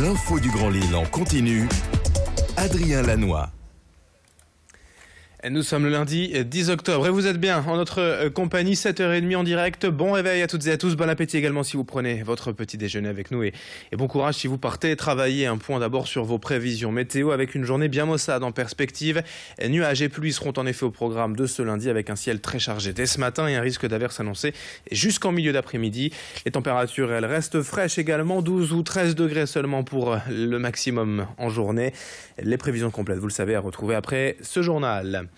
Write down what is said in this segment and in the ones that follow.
L'info du Grand Lille en continu. Adrien Lannoy. Nous sommes le lundi 10 octobre et vous êtes bien en notre compagnie, 7h30 en direct. Bon réveil à toutes et à tous, bon appétit également si vous prenez votre petit déjeuner avec nous et bon courage si vous partez travailler. Un point d'abord sur vos prévisions météo avec une journée bien maussade en perspective. Nuages et pluies seront en effet au programme de ce lundi avec un ciel très chargé dès ce matin et un risque d'averse annoncé jusqu'en milieu d'après-midi. Les températures elles restent fraîches également, 12 ou 13 degrés seulement pour le maximum en journée. Les prévisions complètes, vous le savez, à retrouver après ce journal.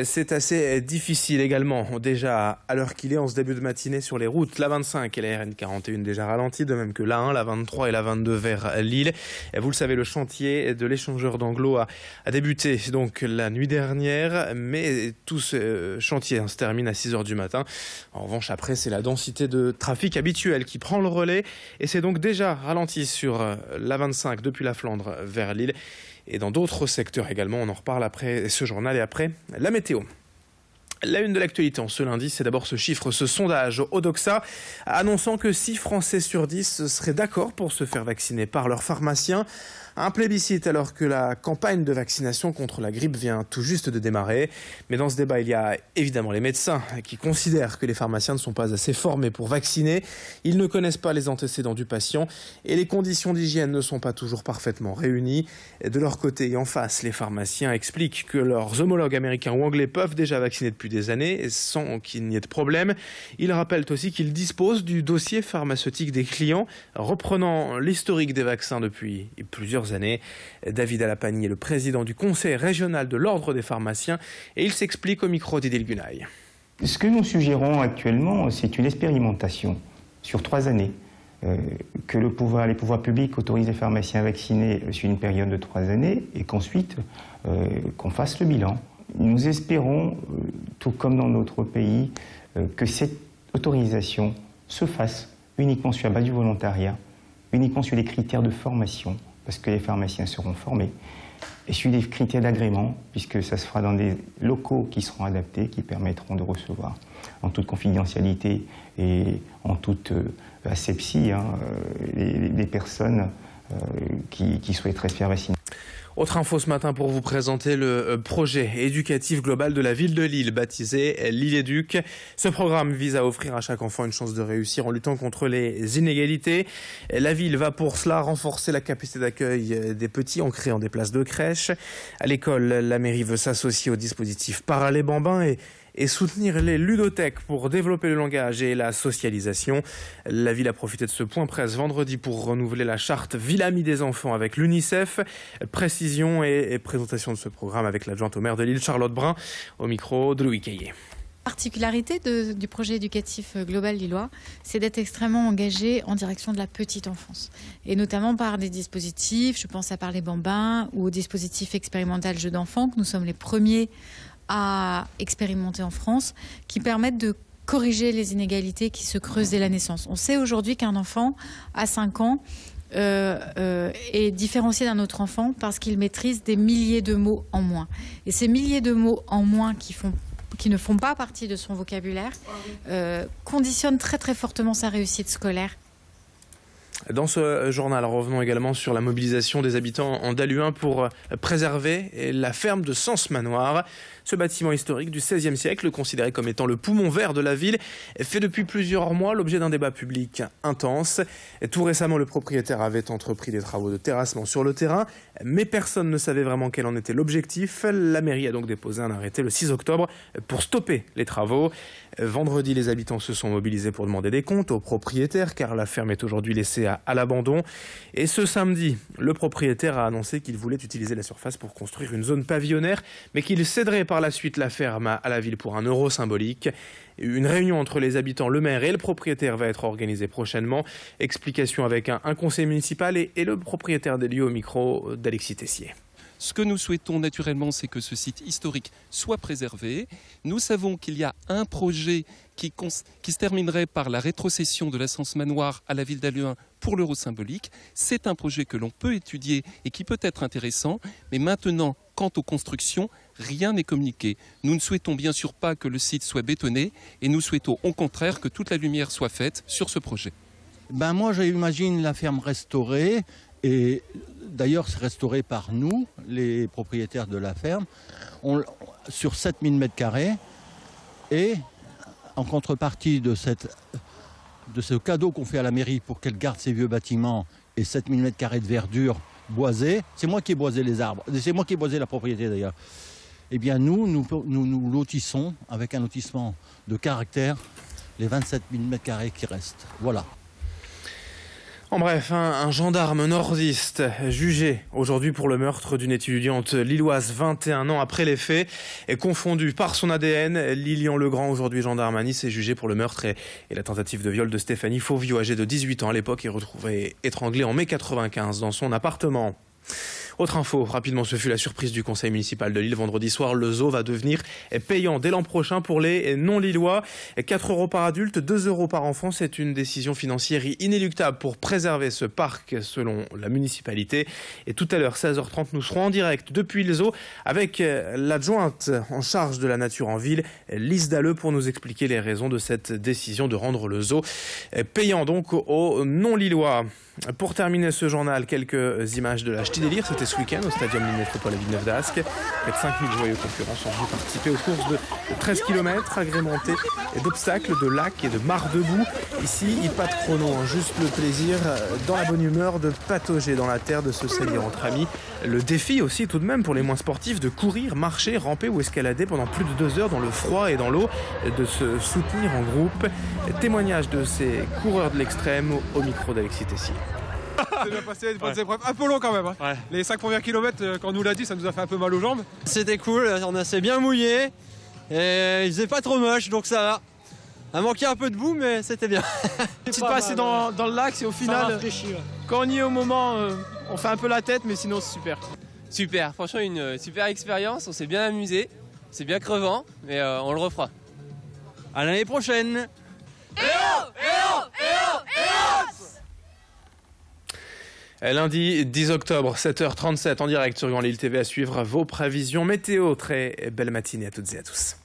C'est assez difficile également, déjà à l'heure qu'il est en ce début de matinée sur les routes. La 25 et la RN 41 déjà ralenties, de même que la 1, la 23 et la 22 vers Lille. Vous le savez, le chantier de l'échangeur d'Anglo a débuté donc la nuit dernière, mais tout ce chantier se termine à 6h du matin. En revanche, après, c'est la densité de trafic habituelle qui prend le relais et c'est donc déjà ralenti sur la 25 depuis la Flandre vers Lille. Et dans d'autres secteurs également, on en reparle après ce journal et après la météo. La une de l'actualité en ce lundi, c'est d'abord ce chiffre, ce sondage Odoxa, annonçant que 6 Français sur 10 seraient d'accord pour se faire vacciner par leur pharmacien. Un plébiscite alors que la campagne de vaccination contre la grippe vient tout juste de démarrer. Mais dans ce débat, il y a évidemment les médecins qui considèrent que les pharmaciens ne sont pas assez formés pour vacciner. Ils ne connaissent pas les antécédents du patient et les conditions d'hygiène ne sont pas toujours parfaitement réunies. De leur côté et en face, les pharmaciens expliquent que leurs homologues américains ou anglais peuvent déjà vacciner depuis des années sans qu'il n'y ait de problème. Ils rappellent aussi qu'ils disposent du dossier pharmaceutique des clients, reprenant l'historique des vaccins depuis plusieurs années. David Alapani est le président du conseil régional de l'ordre des pharmaciens et il s'explique au micro d'Idil Gunaï. Ce que nous suggérons actuellement, c'est une expérimentation sur 3 années. Que les pouvoirs publics autorisent les pharmaciens vaccinés sur une période de 3 années et qu'ensuite qu'on fasse le bilan. Nous espérons, tout comme dans d'autres pays, que cette autorisation se fasse uniquement sur la base du volontariat, uniquement sur les critères de formation, parce que les pharmaciens seront formés, et sur des critères d'agrément, puisque ça se fera dans des locaux qui seront adaptés, qui permettront de recevoir en toute confidentialité et en toute asepsie les personnes qui souhaiteraient se faire vacciner. Autre info ce matin pour vous présenter le projet éducatif global de la ville de Lille, baptisé Lille Éduc. Ce programme vise à offrir à chaque enfant une chance de réussir en luttant contre les inégalités. La ville va pour cela renforcer la capacité d'accueil des petits en créant des places de crèche. À l'école, la mairie veut s'associer au dispositif Parallèle Bambin et soutenir les ludothèques pour développer le langage et la socialisation. La ville a profité de ce point presse vendredi pour renouveler la charte Ville Amie des enfants avec l'UNICEF. Précision et présentation de ce programme avec l'adjointe au maire de Lille, Charlotte Brun, au micro de Louis Caillé. La particularité du projet éducatif global lillois, c'est d'être extrêmement engagé en direction de la petite enfance. Et notamment par des dispositifs, je pense à Parler Bambin ou au dispositif expérimental Jeux d'enfants, que nous sommes les premiers à expérimenter en France, qui permettent de corriger les inégalités qui se creusent dès la naissance. On sait aujourd'hui qu'un enfant à 5 ans est différencié d'un autre enfant parce qu'il maîtrise des milliers de mots en moins. Et ces milliers de mots en moins qui ne font pas partie de son vocabulaire conditionnent très très fortement sa réussite scolaire. Dans ce journal, revenons également sur la mobilisation des habitants en Daluin pour préserver la ferme de Sens-Manoir. Ce bâtiment historique du XVIe siècle, considéré comme étant le poumon vert de la ville, fait depuis plusieurs mois l'objet d'un débat public intense. Tout récemment, le propriétaire avait entrepris des travaux de terrassement sur le terrain, mais personne ne savait vraiment quel en était l'objectif. La mairie a donc déposé un arrêté le 6 octobre pour stopper les travaux. Vendredi, les habitants se sont mobilisés pour demander des comptes au propriétaire, car la ferme est aujourd'hui laissée à l'abandon. Et ce samedi, le propriétaire a annoncé qu'il voulait utiliser la surface pour construire une zone pavillonnaire, mais qu'il céderait par la suite la ferme à la ville pour un euro symbolique. Une réunion entre les habitants, le maire et le propriétaire va être organisée prochainement. Explication avec un conseil municipal et le propriétaire des lieux au micro d'Alexis Tessier. Ce que nous souhaitons naturellement, c'est que ce site historique soit préservé. Nous savons qu'il y a un projet qui se terminerait par la rétrocession de la Sens-Manoir à la ville d'Halluin pour l'euro symbolique. C'est un projet que l'on peut étudier et qui peut être intéressant. Mais maintenant, quant aux constructions, rien n'est communiqué. Nous ne souhaitons bien sûr pas que le site soit bétonné et nous souhaitons au contraire que toute la lumière soit faite sur ce projet. Moi, j'imagine la ferme restaurée Et d'ailleurs, c'est restauré par nous, les propriétaires de la ferme, sur 7000 m². Et en contrepartie de ce cadeau qu'on fait à la mairie pour qu'elle garde ses vieux bâtiments et 7000 m² de verdure boisée, c'est moi qui ai boisé les arbres, c'est moi qui ai boisé la propriété d'ailleurs. Eh bien nous lotissons avec un lotissement de caractère les 27 000 m² qui restent. Voilà. En bref, un gendarme nordiste jugé aujourd'hui pour le meurtre d'une étudiante lilloise 21 ans après les faits est confondu par son ADN. Lilian Legrand, aujourd'hui gendarme à Nice, est jugé pour le meurtre et la tentative de viol de Stéphanie Fauvio, âgée de 18 ans à l'époque, est retrouvée étranglée en mai 95 dans son appartement. Autre info, rapidement, ce fut la surprise du conseil municipal de Lille. Vendredi soir, le zoo va devenir payant dès l'an prochain pour les non-lillois. 4 € par adulte, 2 € par enfant. C'est une décision financière inéluctable pour préserver ce parc selon la municipalité. Et tout à l'heure, 16h30, nous serons en direct depuis le zoo avec l'adjointe en charge de la nature en ville, Lise Dalleux, pour nous expliquer les raisons de cette décision de rendre le zoo payant donc aux non-lillois. Pour terminer ce journal, quelques images de la Ch'ti Délire. C'était ce week-end au Stadium Lille Métropole à Villeneuve-d'Ascq. Près de 5000 joyeux concurrents sont venus participer aux courses de 13 km agrémentées d'obstacles, de lacs et de mares debout. Ici, pas de chrono, juste le plaisir, dans la bonne humeur, de patauger dans la terre, de se salir entre amis. Le défi aussi tout de même pour les moins sportifs de courir, marcher, ramper ou escalader pendant plus de 2 heures dans le froid et dans l'eau, de se soutenir en groupe. Témoignage de ces coureurs de l'extrême au micro d'Alexis Tessier. C'est bien passé, bonnes épreuves. Un peu long quand même. Hein. Ouais. Les 5 premiers kilomètres, quand on nous l'a dit, ça nous a fait un peu mal aux jambes. C'était cool, on s'est bien mouillé. Et il faisait pas trop moche, donc ça va. A manqué un peu de boue, mais c'était bien. Petite passée dans le lac, c'est au final, quand on y est au moment, on fait un peu la tête, mais sinon c'est super. Super, franchement une super expérience, on s'est bien amusé, c'est bien crevant, mais on le refera. À l'année prochaine. Lundi 10 octobre, 7h37 en direct sur Grand Lille TV, à suivre vos prévisions météo. Très belle matinée à toutes et à tous.